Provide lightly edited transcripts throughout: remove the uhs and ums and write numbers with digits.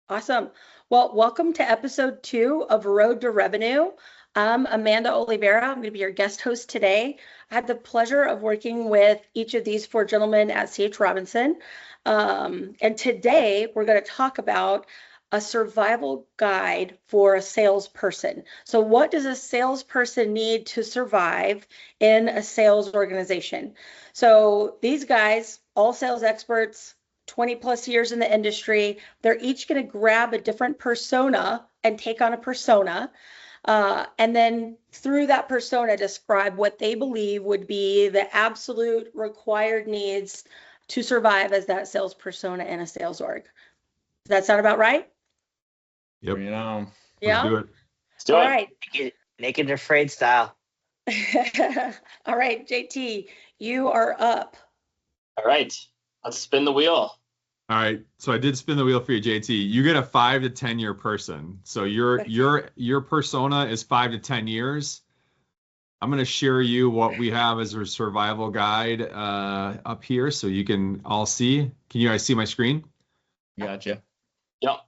Awesome. Well, welcome to episode 2 of Road to Revenue. I'm Amanda Oliveira. I'm going to be your guest host today. I had the pleasure of working with each of these 4 gentlemen at C.H. Robinson. And today we're going to talk about a survival guide for a salesperson. So what does a salesperson need to survive in a sales organization? So these guys, all sales experts, 20 plus years in the industry, they're each going to grab a different persona and take on a persona. And then through that persona, describe what they believe would be the absolute required needs to survive as that sales persona in a sales org. Does that sound about right? Yep. Yeah. Let's do it. Let's do All it. right. Make it afraid style. All right, JT, you are up. All right. Let's spin the wheel. All right. So I did spin the wheel for you, JT. You get a 5 to 10 year person. So your persona is 5 to 10 years. I'm going to share you what we have as a survival guide up here so you can all see. Can you guys see my screen? Gotcha. Yep. All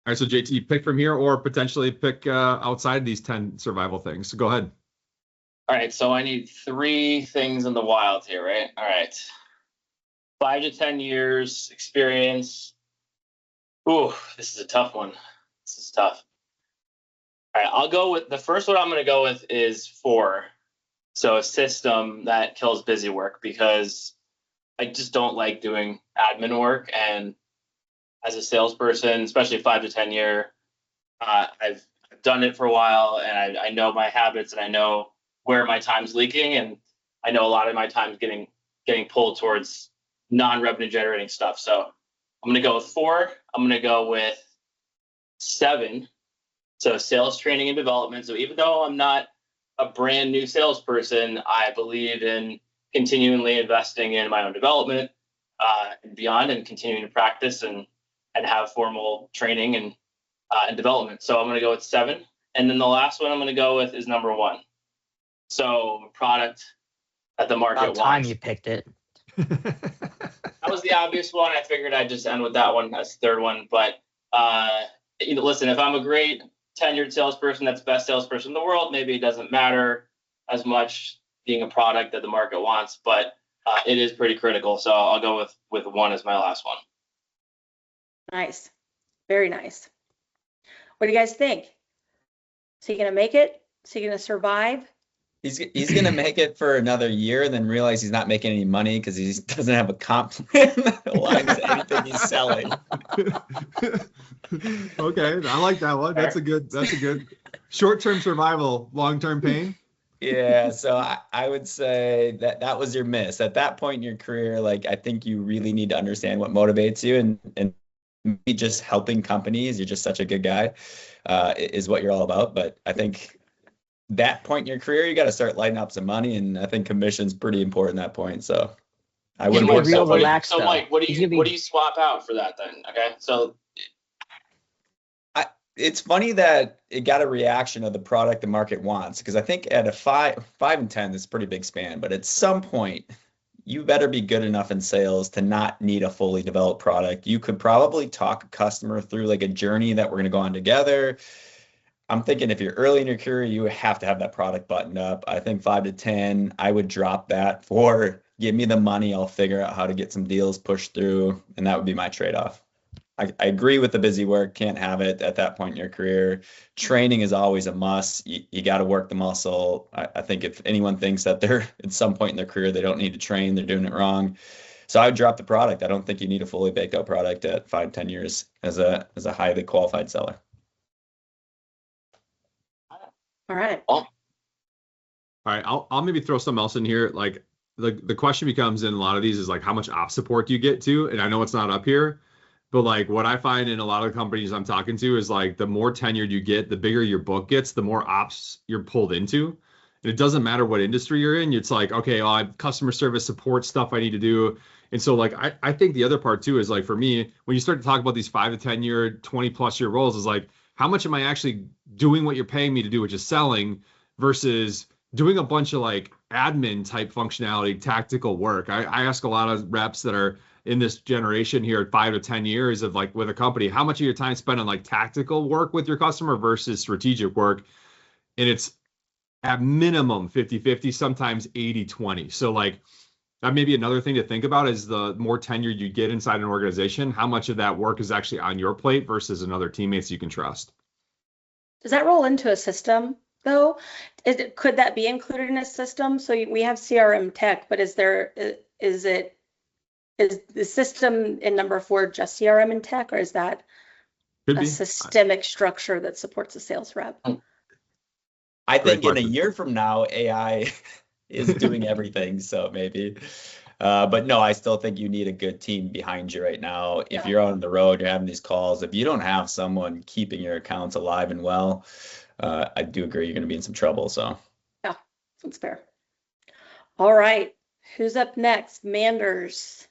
right, so JT, pick from here or potentially pick outside these 10 survival things. So go ahead. All right. So I need 3 things in the wild here, right? All right. 5 to 10 years experience. Ooh, this is a tough one. This is tough. All right. I'll go with the first one I'm going to go with is 4. So a system that kills busy work, because I just don't like doing admin work. And as a salesperson, especially 5 to 10 year, I've done it for a while, and I know my habits, and I know where my time's leaking, and I know a lot of my time's getting pulled towards non-revenue generating stuff. So I'm going to go with 4. I'm going to go with 7. So sales training and development. So even though I'm not a brand new salesperson, I believe in continually investing in my own development and beyond, and continuing to practice and have formal training and development. So I'm going to go with 7. And then the last one I'm going to go with is number 1. So product that the market wants. About time you picked it. That was the obvious one. I figured I'd just end with that one as the third one. But listen, if I'm a great tenured salesperson, that's the best salesperson in the world, maybe it doesn't matter as much being a product that the market wants, but it is pretty critical. So I'll go with 1 as my last one. Nice. Very nice. What do you guys think? Is he going to make it? Is he going to survive? He's going to make it for another year and then realize he's not making any money because he doesn't have a comp plan that aligns to anything he's selling. Okay, I like that one. That's a good short-term survival, long-term pain. Yeah, so I would say that was your miss. At that point in your career, like, I think you really need to understand what motivates you, and maybe just helping companies, you're just such a good guy, is what you're all about. But I think that point in your career, you got to start lighting up some money, and I think commission's pretty important at that point. So I wouldn't Mike, be so relaxed. Mike, what do you swap out for that then? Okay, so it's funny that it got a reaction of the product the market wants, because I think at a 5 and 10, that's a pretty big span. But at some point, you better be good enough in sales to not need a fully developed product. You could probably talk a customer through like a journey that we're going to go on together. I'm thinking if you're early in your career, you have to have that product buttoned up. I think 5 to 10, I would drop that for give me the money. I'll figure out how to get some deals pushed through. And that would be my trade-off. I agree with the busy work. Can't have it at that point in your career. Training is always a must. You got to work the muscle. I think if anyone thinks that they're at some point in their career, they don't need to train, they're doing it wrong. So I would drop the product. I don't think you need a fully baked out product at 5, 10 years as a highly qualified seller. All right. Oh. All right, I'll maybe throw something else in here. Like the question becomes in a lot of these is like how much ops support do you get to? And I know it's not up here, but like what I find in a lot of the companies I'm talking to is like the more tenured you get, the bigger your book gets, the more ops you're pulled into. And it doesn't matter what industry you're in. It's like, okay, I have customer service support stuff I need to do. And so like I think the other part too is like for me, when you start to talk about these 5 to 10 year, 20 plus year roles, is like, how much am I actually doing what you're paying me to do, which is selling, versus doing a bunch of like admin type functionality, tactical work. I ask a lot of reps that are in this generation here at 5 to 10 years of like with a company, how much of your time spent on like tactical work with your customer versus strategic work. And it's at minimum 50-50, sometimes 80-20. So like that may be another thing to think about is the more tenure you get inside an organization, how much of that work is actually on your plate versus another teammates you can trust. Does that roll into a system though? Could that be included in a system? So we have CRM tech, but is the system in number 4 just CRM and tech, or is that Could a be systemic structure that supports a sales rep? I think in a question. year from now, AI is doing everything. So maybe, but no, I still think you need a good team behind you right now. If you're out on the road, you're having these calls. If you don't have someone keeping your accounts alive and well, I do agree you're going to be in some trouble. So yeah, that's fair. All right, who's up next? Manders.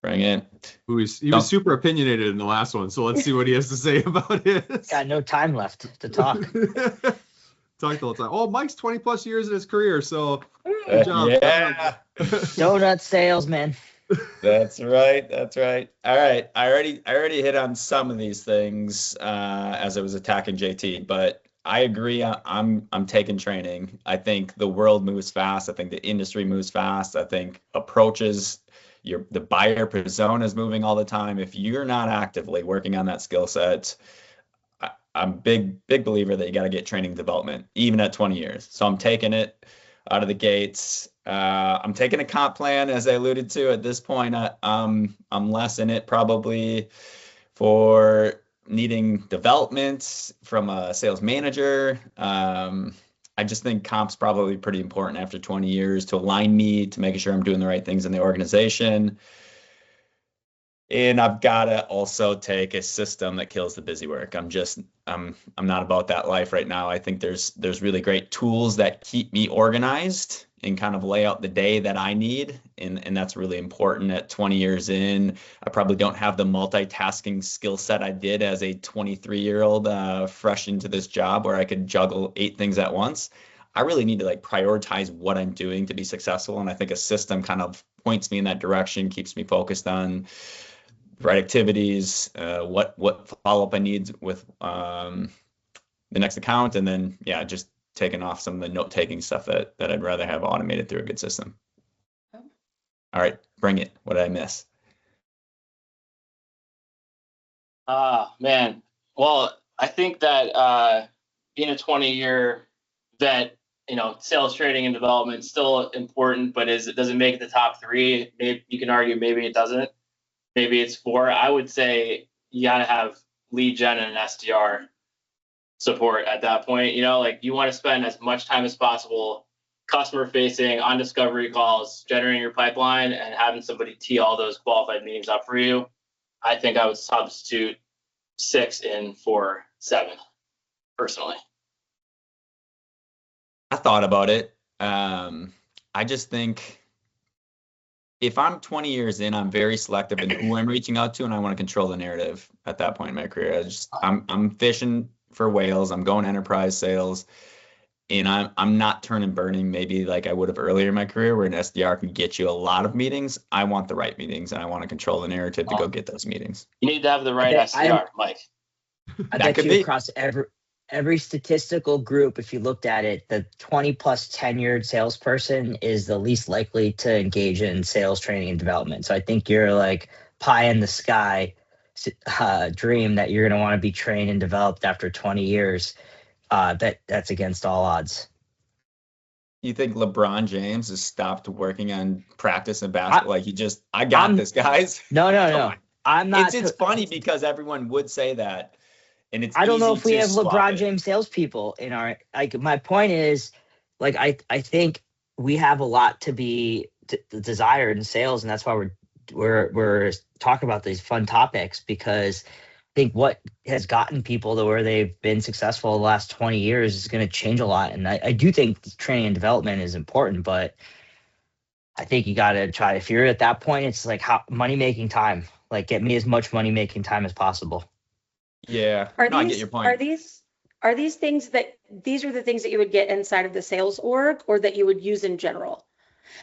Bring it. He was super opinionated in the last one, so let's see what he has to say about it. Got no time left to talk. Talk the whole time. Oh, Mike's 20 plus years in his career, so good job. Yeah. Donut salesman. That's right. That's right. All right. I already hit on some of these things as I was attacking JT, but I agree. I'm taking training. I think the world moves fast. I think the industry moves fast. I think approaches the buyer persona is moving all the time. If you're not actively working on that skill set, I'm big believer that you got to get training development, even at 20 years. So I'm taking it out of the gates. I'm taking a comp plan, as I alluded to at this point. I'm less in it probably for needing development from a sales manager. I just think comp's probably pretty important after 20 years to align me to making sure I'm doing the right things in the organization. And I've got to also take a system that kills the busy work. I'm not about that life right now. I think there's really great tools that keep me organized and kind of lay out the day that I need. And that's really important at 20 years in. I probably don't have the multitasking skill set I did as a 23-year-old fresh into this job where I could juggle 8 things at once. I really need to like prioritize what I'm doing to be successful. And I think a system kind of points me in that direction, keeps me focused on right activities, what follow-up I need with the next account, and then just taking off some of the note-taking stuff that I'd rather have automated through a good system. All right, bring it. What did I miss? Man. Well, I think that being a 20-year vet, sales training and development is still important, but does it make the top 3? Maybe you can argue maybe it doesn't. Maybe it's 4. I would say you got to have lead gen and an SDR support at that point. Like you want to spend as much time as possible customer facing on discovery calls, generating your pipeline, and having somebody tee all those qualified meetings up for you. I think I would substitute 6 in for 7 personally. I thought about it. I just think if I'm 20 years in, I'm very selective in who I'm reaching out to, and I want to control the narrative at that point in my career. I'm fishing for whales. I'm going enterprise sales, and I'm not turning burning maybe like I would have earlier in my career, where an SDR can get you a lot of meetings. I want the right meetings, and I want to control the narrative to go get those meetings. You need to have the right SDR, Mike. I bet you across every statistical group, if you looked at it, the 20 plus tenured salesperson is the least likely to engage in sales training and development. So I think you're like pie in the sky dream that you're going to want to be trained and developed after 20 years. That's against all odds. You think LeBron James has stopped working on practice and basketball? I got this, guys. No. I'm not. It's funny because everyone would say that. And it's I don't know easy if we to have swap LeBron it. James salespeople in our, like, my point is, like, I think we have a lot to be desired in sales, and that's why we're talking about these fun topics, because I think what has gotten people to where they've been successful the last 20 years is going to change a lot. And I do think training and development is important, but I think you got to try, if you're at that point, it's like money making time, like get me as much money making time as possible. Yeah, I get your point. Are these things these are the things that you would get inside of the sales org, or that you would use in general?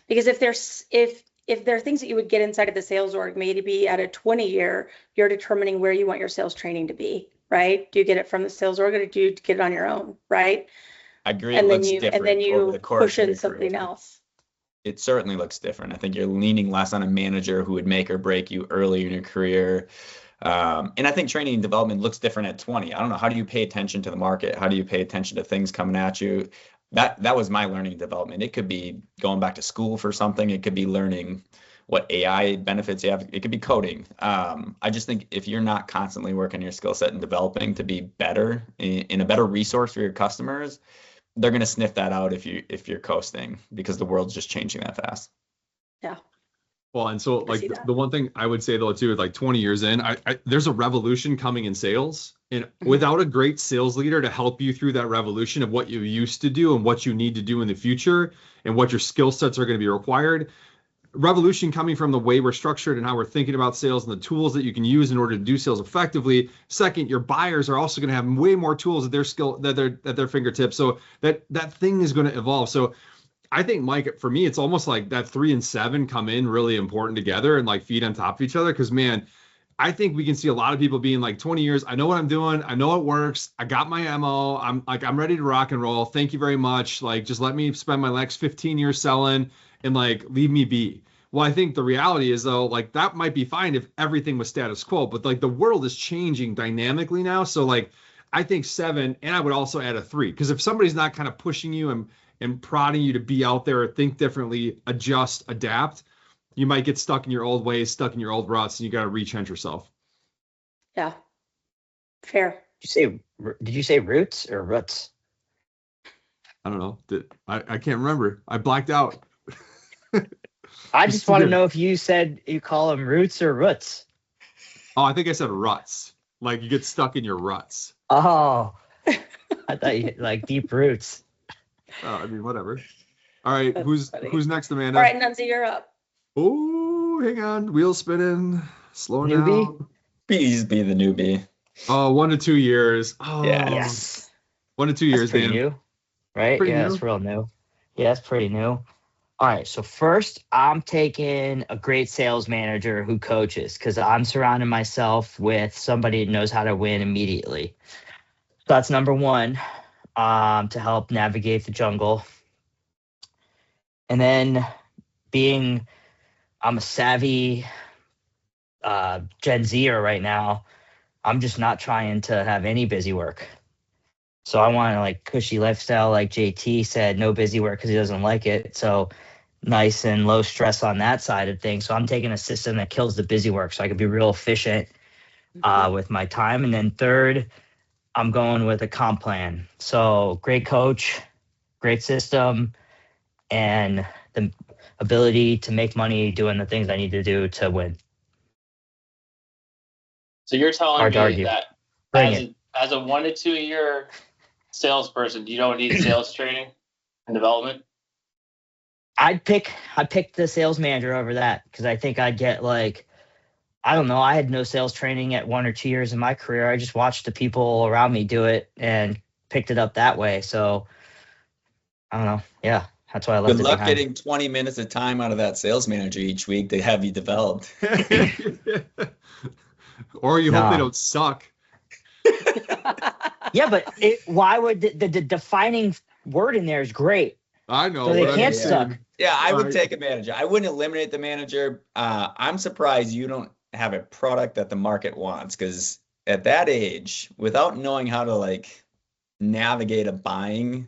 Because if if there are things that you would get inside of the sales org, maybe at a 20-year, you're determining where you want your sales training to be, right? Do you get it from the sales org or do you get it on your own, right? I agree. And It then looks you different over the course push of in your something career. else. It certainly looks different. I think you're leaning less on a manager who would make or break you early in your career. And I think training and development looks different at 20. I don't know. How do you pay attention to the market? How do you pay attention to things coming at you? That was my learning and development. It could be going back to school for something. It could be learning what AI benefits you have. It could be coding. I just think if you're not constantly working your skill set and developing to be better in a better resource for your customers, they're going to sniff that out if you're coasting, because the world's just changing that fast. Yeah. Well, and so like see that. the one thing I would say though too is like 20 years in, there's a revolution coming in sales, and without a great sales leader to help you through that revolution of what you used to do and what you need to do in the future and what your skill sets are going to be required, revolution coming from the way we're structured and how we're thinking about sales and the tools that you can use in order to do sales effectively. Second, your buyers are also going to have way more tools at their fingertips. So that thing is going to evolve. So I think, Mike, for me, it's almost like that 3 and 7 come in really important together and like feed on top of each other. Because man, I think we can see a lot of people being like 20 years. I know what I'm doing. I know it works. I got my MO. I'm ready to rock and roll. Thank you very much. Like, just let me spend my next 15 years selling and like leave me be. Well, I think the reality is though, like that might be fine if everything was status quo, but like the world is changing dynamically now. So like, I think 7, and I would also add a 3, because if somebody's not kind of pushing you and prodding you to be out there, think differently, adjust, adapt, you might get stuck in your old ways, stuck in your old ruts, and you got to retrench yourself. Yeah. Fair. Did you say roots or roots? I don't know. I can't remember. I blacked out. I just want to know if you said you call them roots or roots. Oh, I think I said ruts. Like you get stuck in your ruts. Oh, I thought you like deep roots. Oh, I mean, whatever. All right, That's who's funny. next, Amanda? All right, Nunzi, you're up. Oh, hang on. Wheels spinning. Slowing Newbie? down. Please be the newbie. Oh, 1 to 2 years. Oh, Yeah. Yes. 1 to 2 That's years, pretty man. new, right? Pretty Yeah, new. that's real new. Yeah, that's pretty new. All right, so first, I'm taking a great sales manager who coaches, because I'm surrounding myself with somebody that knows how to win immediately. So that's number one, to help navigate the jungle. And then I'm a savvy Gen Zer right now. I'm just not trying to have any busy work. So I want like cushy lifestyle, like JT said, no busy work because he doesn't like it. So nice and low stress on that side of things. So I'm taking a system that kills the busy work so I can be real efficient with my time. And then third, I'm going with a comp plan. So great coach, great system, and the ability to make money doing the things I need to do to win. So you're telling Hard to me argue. that Bring as a 1 to 2 year salesperson, you don't need sales training and development? I'd pick the sales manager over that, because I think I'd get like, I don't know, I had no sales training at 1 or 2 years in my career. I just watched the people around me do it and picked it up that way. So I don't know. Yeah, that's why I left Good it luck behind. getting 20 minutes of time out of that sales manager each week to have you developed. Or you hope No. they don't suck. Yeah, but why would the defining word in there is great. I know. So they but I'm can't just suck. saying, Yeah, I would Right. take a manager. I wouldn't eliminate the manager. I'm surprised you don't have a product that the market wants, because at that age, without knowing how to like navigate a buying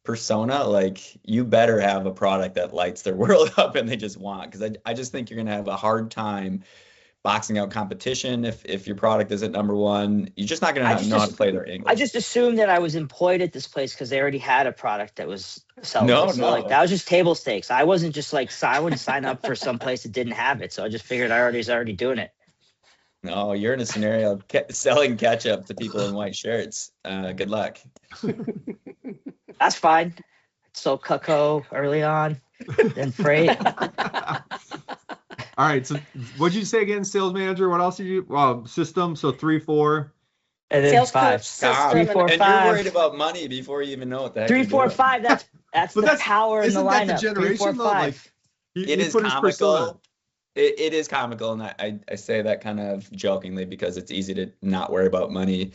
persona, like you better have a product that lights their world up and they just want. Because I just think you're gonna have a hard time boxing out competition if your product isn't number one. You're just not gonna know how to play their English. I just assumed that I was employed at this place because they already had a product that was selling. No, So no. like that was just table stakes. I wasn't just like, I wouldn't sign up for some place that didn't have it. So I just figured I was already doing it. No, you're in a scenario of selling ketchup to people in white shirts. Good luck. That's fine. So Cutco early on, then freight. All right. So what'd you say again? Sales manager. What else did you? System. So 3, 4. And then Sales 5. coach, system, Stop. Three, and four, And five. you're worried about money before you even know what the heck 3, you're 4, doing. 5. That's But the power in the isn't that the lineup. 3, 4, generation, though? 5. Like, It is put his persona. comical. It is comical, and I say that kind of jokingly because it's easy to not worry about money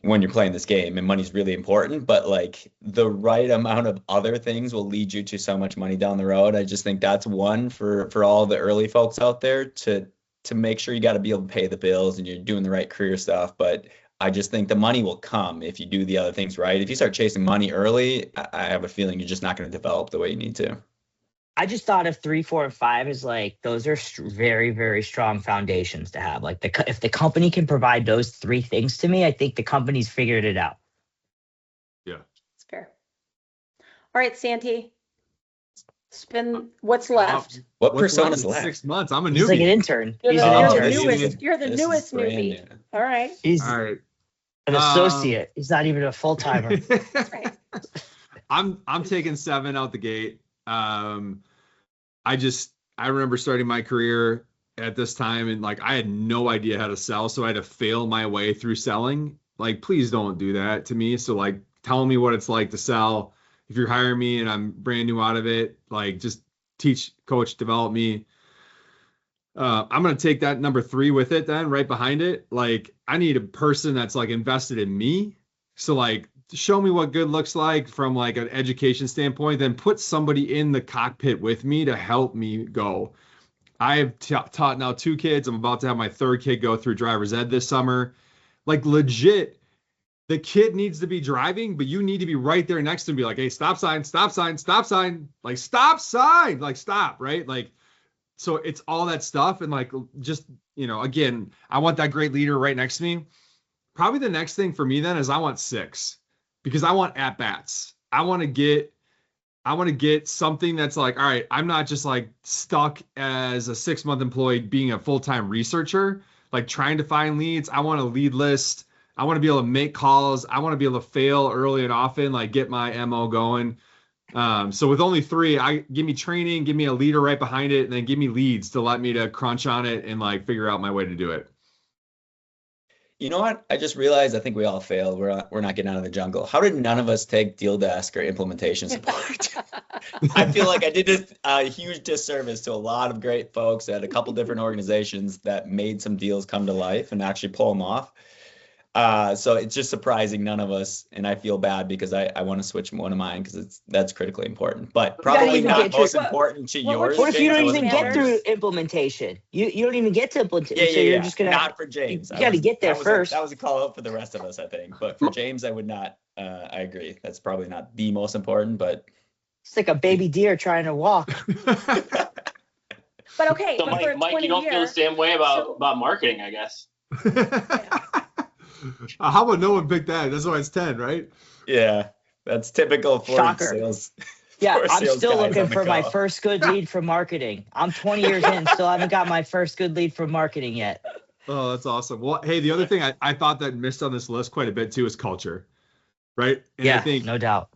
when you're playing this game, and money's really important, but like the right amount of other things will lead you to so much money down the road. I just think that's one for all the early folks out there to make sure you got to be able to pay the bills and you're doing the right career stuff. But I just think the money will come if you do the other things right. If you start chasing money early, I have a feeling you're just not going to develop the way you need to. I just thought of 3, 4, and 5 is like those are very, very strong foundations to have. Like if the company can provide those 3 things to me, I think the company's figured it out. Yeah, It's fair. All right, Santi. Spin what's left. What What's persona's in left? 6 months. I'm a He's like an newbie. intern. You're He's the, an Oh, you're the intern. this newest. is- You're the this newest is brand newbie. new. All right. He's All right. an associate. He's not even a full timer. That's right. I'm taking 7 out the gate. I remember starting my career at this time and like I had no idea how to sell, so I had to fail my way through selling. Like, please don't do that to me. So like tell me what it's like to sell. If you're hiring me and I'm brand new out of it, like just teach, coach, develop me. I'm gonna take that number 3 with it then, right behind it. Like I need a person that's like invested in me. So like show me what good looks like from like an education standpoint, then put somebody in the cockpit with me to help me go. I have taught now 2 kids. I'm about to have my 3rd kid go through driver's ed this summer. Like legit, the kid needs to be driving, but you need to be right there next to him, be like, hey, stop sign, stop sign, stop sign, like stop sign, like stop, right? Like, so it's all that stuff. And like, just, again, I want that great leader right next to me. Probably the next thing for me then is I want 6 because I want at bats. I want to get something that's like, all right, I'm not just like stuck as a 6-month employee being a full-time researcher, like trying to find leads. I want a lead list. I want to be able to make calls. I want to be able to fail early and often, like get my MO going. So with only 3, give me training, give me a leader right behind it, and then give me leads to let me to crunch on it and like figure out my way to do it. You know what? I just realized I think we all failed. We're not getting out of the jungle. How did none of us take deal desk or implementation support? I feel like I did a huge disservice to a lot of great folks at a couple different organizations that made some deals come to life and actually pull them off. So it's just surprising none of us, and I feel bad because I want to switch one of mine because that's critically important, but probably not most important to yours. What if you don't James, even get through implementation? You don't even get to implementation. Yeah, so you're just gonna not for James. You got to get there first. That was a call out for the rest of us, I think. But for James, I would not. I agree. That's probably not the most important, but it's like a baby deer trying to walk. But okay, So but for a Mike, you don't feel the same way about marketing, I guess. How about no one picked that? That's why it's 10, right? Yeah, that's typical for Shocker. sales. Yeah, for I'm sales still guys looking on the for my call. first good lead from marketing. I'm 20 years in, still haven't got my first good lead from marketing yet. Oh, that's awesome. Well, hey, the other thing I thought that missed on this list quite a bit too is culture, right? And Yeah, I think, no doubt.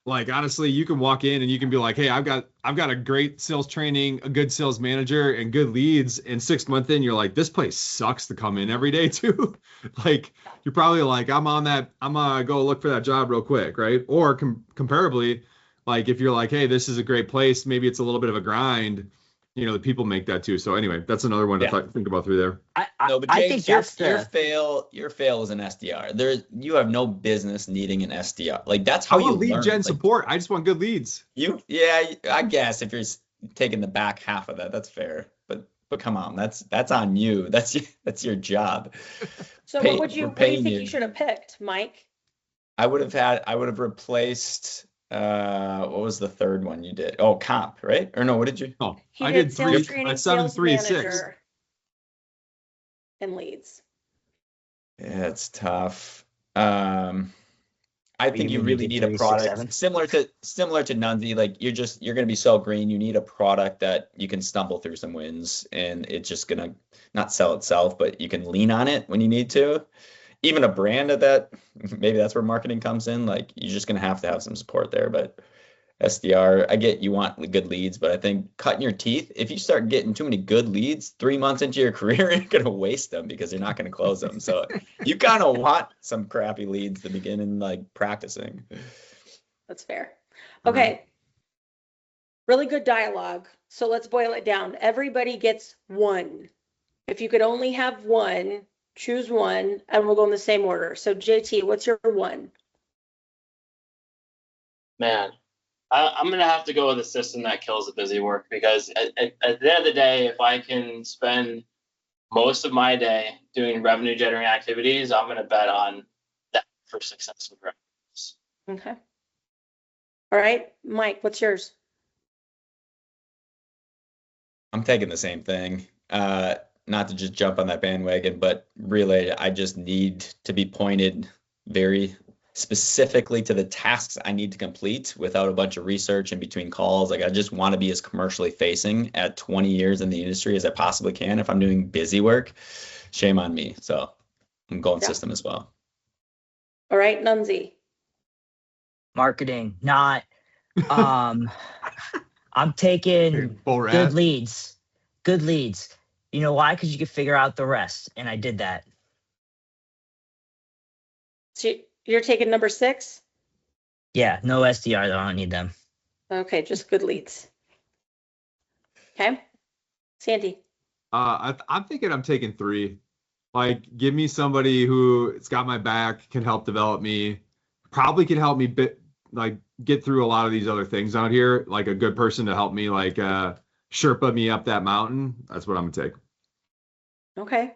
like, honestly, you can walk in and you can be like, hey, I've got a great sales training, a good sales manager, and good leads. And 6 months in, you're like, this place sucks to come in every day too. Like, you're probably like, I'm gonna go look for that job real quick, right? Or comparably, like if you're like, hey, this is a great place, maybe it's a little bit of a grind. The people make that too. So anyway, that's another one to think about through there. No, but I James, think that's your fail is an SDR. You have no business needing an SDR. Like that's how I want you lead learn. gen Like, support. I just want good leads. I guess if you're taking the back half of that, that's fair. But come on, that's on you. That's your job. So what do you think you should have picked, Mike? I would have replaced what was the third one you did? Oh, comp, right? Or no, what did you? Oh, He I did did sales 3, training, 7, sales 3, manager, 6. and leads. Yeah, it's tough. I think you really need a 3, 6, product 7. similar to Nunzi. Like you're gonna be so green. You need a product that you can stumble through some wins, and it's just gonna not sell itself, but you can lean on it when you need to. Even a brand of that, maybe that's where marketing comes in. Like you're just gonna have to have some support there. But SDR, I get you want good leads, but I think cutting your teeth, if you start getting too many good leads 3 months into your career, you're going to waste them because you're not going to close them. So you kind of want some crappy leads to begin in like practicing. That's fair. Okay. Really good dialogue. So let's boil it down. Everybody gets one. If you could only have one, choose one, and we'll go in the same order. So JT, what's your one? Man, I'm going to have to go with a system that kills the busy work, because at the end of the day, if I can spend most of my day doing revenue generating activities, I'm going to bet on that for success with revenues. Okay. All right, Mike, what's yours? I'm taking the same thing. Not to just jump on that bandwagon, but really, I just need to be pointed very specifically to the tasks I need to complete without a bunch of research in between calls. Like, I just want to be as commercially facing at 20 years in the industry as I possibly can. If I'm doing busy work, shame on me. So I'm going system as well. All right, Nunzi. Marketing, not. I'm taking good leads. Good leads. You know why? Because you can figure out the rest, and I did that. So you're taking number 6? Yeah, no SDR, though. I don't need them. Okay, just good leads. Okay. Sandy. I'm thinking I'm taking 3. Like, give me somebody who's got my back, can help develop me, probably can help me get through a lot of these other things out here. Like a good person to help me, like Sherpa me up that mountain. That's what I'm gonna take. Okay.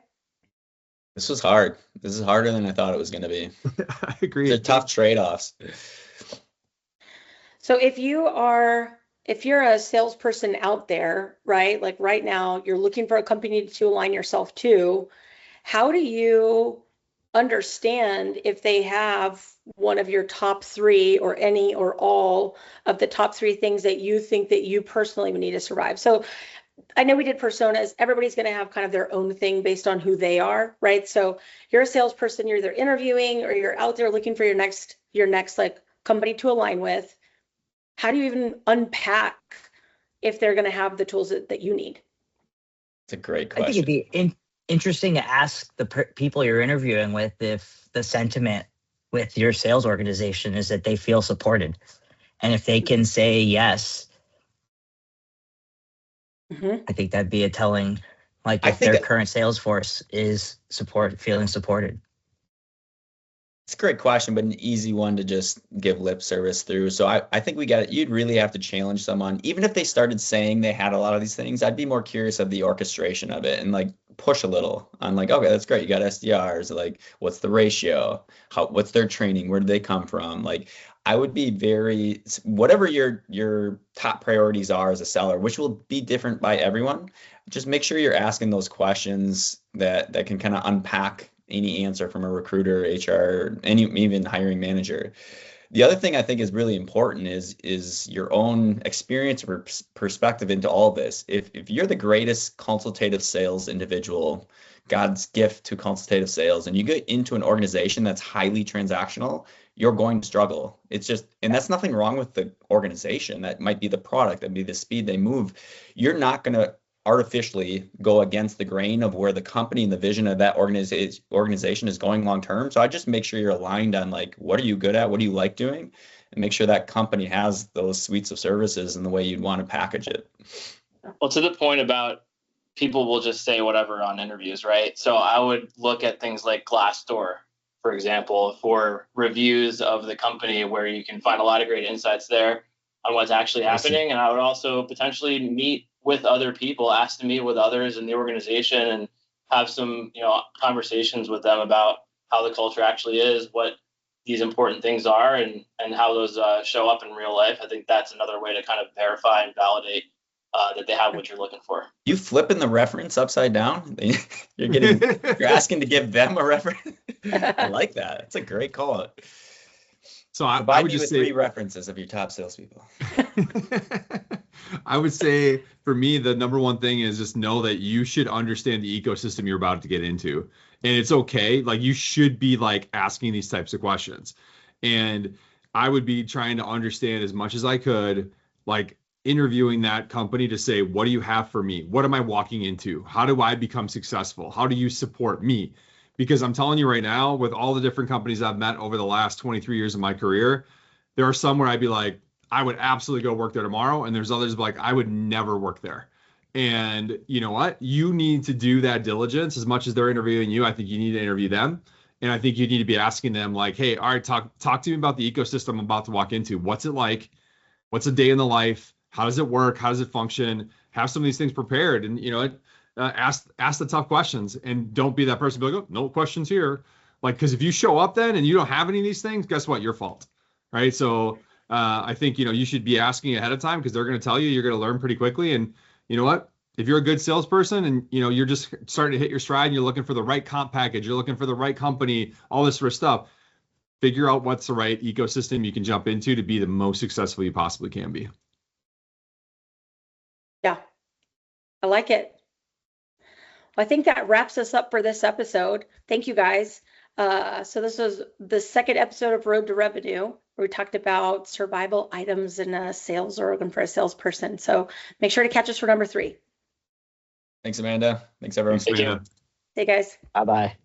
This was hard. This is harder than I thought it was going to be. I agree. They're tough trade-offs. So if you're a salesperson out there, right? Like right now, you're looking for a company to align yourself to. How do you understand if they have one of your top 3 or any or all of the top 3 things that you think that you personally would need to survive? So I know we did personas. Everybody's going to have kind of their own thing based on who they are, right? So you're a salesperson, you're either interviewing or you're out there looking for your next like company to align with. How do you even unpack if they're going to have the tools that you need? It's a great question. I think it'd be interesting to ask the people you're interviewing with if the sentiment with your sales organization is that they feel supported. And if they can say yes, I think that'd be a telling, like if their current sales force is feeling supported. It's a great question, but an easy one to just give lip service through. So I think you'd really have to challenge someone. Even if they started saying they had a lot of these things, I'd be more curious of the orchestration of it and like push a little on like, okay, that's great. You got SDRs, like what's the ratio? What's their training? Where do they come from? Like, I would be whatever your top priorities are as a seller, which will be different by everyone. Just make sure you're asking those questions that can kind of unpack any answer from a recruiter, HR, even hiring manager. The other thing I think is really important is your own experience or perspective into all this. If you're the greatest consultative sales individual, God's gift to consultative sales, and you get into an organization that's highly transactional, you're going to struggle. It's just, and that's nothing wrong with the organization. That might be the product, that'd be the speed they move. You're not going to artificially go against the grain of where the company and the vision of that organization is going long term. So I just make sure you're aligned on like, what are you good at? What do you like doing? And make sure that company has those suites of services and the way you'd want to package it. Well, to the point about people will just say whatever on interviews, right? So I would look at things like Glassdoor, for example, for reviews of the company, where you can find a lot of great insights there on what's actually happening. And I would also potentially meet with other people, ask to meet with others in the organization and have some, conversations with them about how the culture actually is, what these important things are, and how those show up in real life. I think that's another way to kind of verify and validate that they have what you're looking for. You flipping the reference upside down? You're asking to give them a reference. I like that. It's a great call. So I would just say 3 references of your top salespeople. I would say for me, the number one thing is just know that you should understand the ecosystem you're about to get into. And it's okay. Like, you should be like asking these types of questions. And I would be trying to understand as much as I could, like interviewing that company to say, what do you have for me? What am I walking into? How do I become successful? How do you support me? Because I'm telling you right now, with all the different companies I've met over the last 23 years of my career, there are some where I'd be like, I would absolutely go work there tomorrow. And there's others like, I would never work there. And you know what? You need to do that diligence as much as they're interviewing you. I think you need to interview them. And I think you need to be asking them like, hey, all right, talk to me about the ecosystem I'm about to walk into. What's it like? What's a day in the life? How does it work? How does it function? Have some of these things prepared, and ask the tough questions, and don't be that person. Be like, oh, no questions here. Like, because if you show up then and you don't have any of these things, guess what? Your fault, right? So I think you should be asking ahead of time, because they're going to tell you, you're going to learn pretty quickly. And you know what? If you're a good salesperson and you're just starting to hit your stride and you're looking for the right comp package, you're looking for the right company, all this sort of stuff, figure out what's the right ecosystem you can jump into to be the most successful you possibly can be. Yeah, I like it. Well, I think that wraps us up for this episode. Thank you, guys. So this was the second episode of Road to Revenue, where we talked about survival items in sales or looking for a salesperson. So make sure to catch us for number 3. Thanks, Amanda. Thanks, everyone. Thanks, Amanda. Hey, guys. Bye-bye.